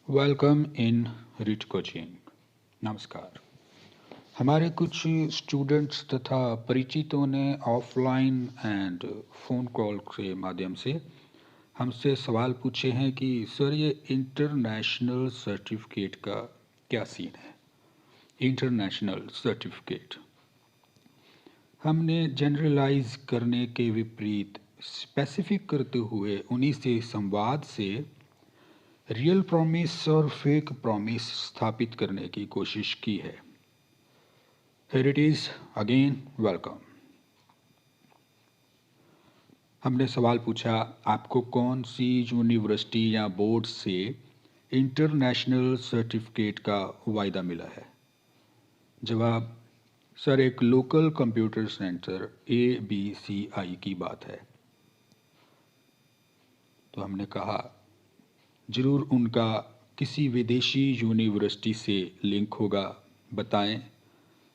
Welcome in rich coaching. नमस्कार। हमारे कुछ स्टूडेंट्स तथा परिचितों ने ऑफलाइन एंड फ़ोन कॉल के माध्यम से हमसे सवाल पूछे हैं कि सर ये इंटरनेशनल सर्टिफिकेट का क्या सीन है। इंटरनेशनल सर्टिफिकेट हमने जनरलाइज करने के विपरीत स्पेसिफिक करते हुए उन्हीं से संवाद से रियल प्रॉमिस और फेक प्रॉमिस स्थापित करने की कोशिश की है। Here it is again welcome. हमने सवाल पूछा, आपको कौन सी यूनिवर्सिटी या बोर्ड से इंटरनेशनल सर्टिफिकेट का वायदा मिला है? जवाब, सर एक लोकल कंप्यूटर सेंटर ABCI की बात है। तो हमने कहा जरूर उनका किसी विदेशी यूनिवर्सिटी से लिंक होगा, बताएं।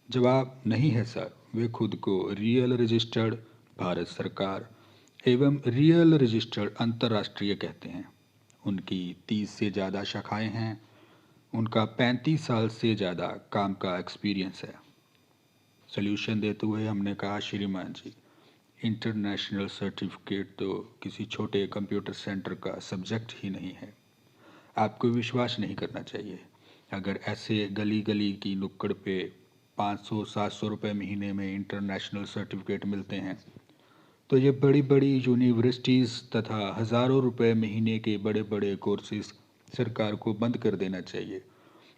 जवाब, नहीं है सर, वे खुद को रियल रजिस्टर्ड भारत सरकार एवं रियल रजिस्टर्ड अंतर्राष्ट्रीय कहते हैं। उनकी 30 से ज़्यादा शाखाएं हैं। उनका 35 साल से ज़्यादा काम का एक्सपीरियंस है। सल्यूशन देते हुए हमने कहा, श्रीमान जी, इंटरनेशनल सर्टिफिकेट तो किसी छोटे कंप्यूटर सेंटर का सब्जेक्ट ही नहीं है। आपको विश्वास नहीं करना चाहिए। अगर ऐसे गली गली की नुक्कड़ पे 500-700 रुपये महीने में इंटरनेशनल सर्टिफिकेट मिलते हैं तो ये बड़ी बड़ी यूनिवर्सिटीज़ तथा हज़ारों रुपए महीने के बड़े बड़े कोर्सेज सरकार को बंद कर देना चाहिए।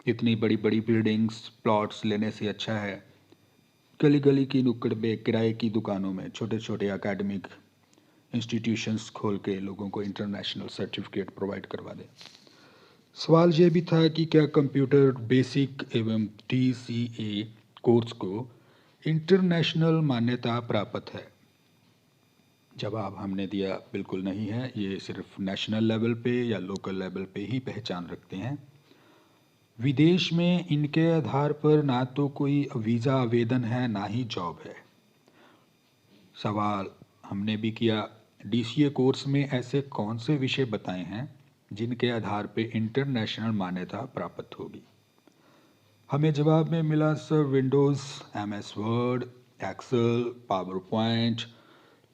इतनी बड़ी बड़ी बिल्डिंग्स प्लॉट्स लेने से अच्छा है गली गली की नुक्कड़ पे किराए की दुकानों में छोटे छोटे एकेडमिक इंस्टीट्यूशंस खोल के लोगों को इंटरनेशनल सर्टिफिकेट प्रोवाइड करवा दें। सवाल ये भी था कि क्या कंप्यूटर बेसिक एवं TCA कोर्स को इंटरनेशनल मान्यता प्राप्त है? जवाब हमने दिया, बिल्कुल नहीं है। ये सिर्फ नेशनल लेवल पे या लोकल लेवल पे ही पहचान रखते हैं। विदेश में इनके आधार पर ना तो कोई वीज़ा आवेदन है ना ही जॉब है। सवाल हमने भी किया, DCA कोर्स में ऐसे कौन से विषय बताए हैं जिनके आधार पे इंटरनेशनल मान्यता प्राप्त होगी? हमें जवाब में मिला, sir Windows, MS Word, Excel, PowerPoint,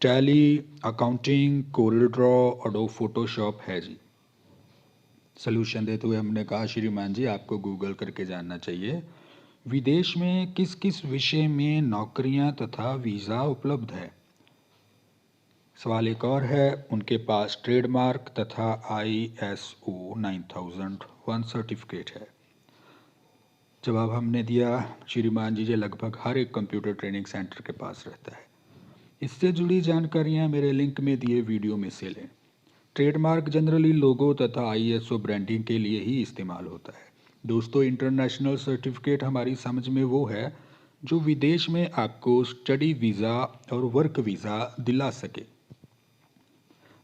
Tally, accounting, Corel Draw, Adobe Photoshop है जी। सल्यूशन देते हुए हमने कहा, श्रीमान जी आपको गूगल करके जानना चाहिए विदेश में किस किस विषय में नौकरियां तथा वीज़ा उपलब्ध है। सवाल एक और है, उनके पास ट्रेडमार्क तथा ISO 9001 सर्टिफिकेट है। जवाब हमने दिया, श्रीमान जी ये लगभग हर एक कंप्यूटर ट्रेनिंग सेंटर के पास रहता है। इससे जुड़ी जानकारियां मेरे लिंक में दिए वीडियो में से लें। ट्रेडमार्क जनरली लोगो तथा ISO ब्रांडिंग के लिए ही इस्तेमाल होता है। दोस्तों, इंटरनेशनल सर्टिफिकेट हमारी समझ में वो है जो विदेश में आपको स्टडी वीज़ा और वर्क वीज़ा दिला सके।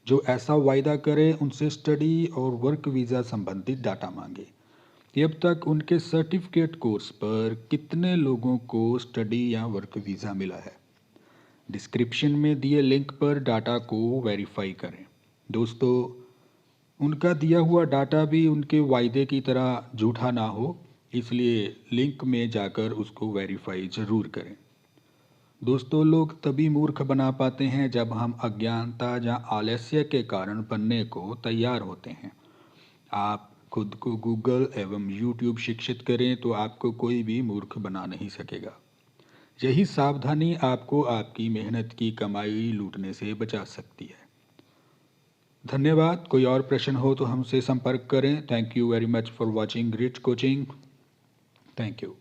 जो ऐसा वायदा करे उनसे स्टडी और वर्क वीज़ा संबंधित डाटा मांगे। अब तक उनके सर्टिफिकेट कोर्स पर कितने लोगों को स्टडी या वर्क वीज़ा मिला है? डिस्क्रिप्शन में दिए लिंक पर डाटा को वेरीफाई करें। दोस्तों, उनका दिया हुआ डाटा भी उनके वायदे की तरह झूठा ना हो, इसलिए लिंक में जाकर उसको वेरीफाई ज़रूर करें। दोस्तों, लोग तभी मूर्ख बना पाते हैं जब हम अज्ञानता या आलस्य के कारण बनने को तैयार होते हैं। आप खुद को गूगल एवं YouTube शिक्षित करें तो आपको कोई भी मूर्ख बना नहीं सकेगा। यही सावधानी आपको आपकी मेहनत की कमाई लूटने से बचा सकती है। धन्यवाद। कोई और प्रश्न हो तो हमसे संपर्क करें। Thank you very much for watching rich coaching. Thank you.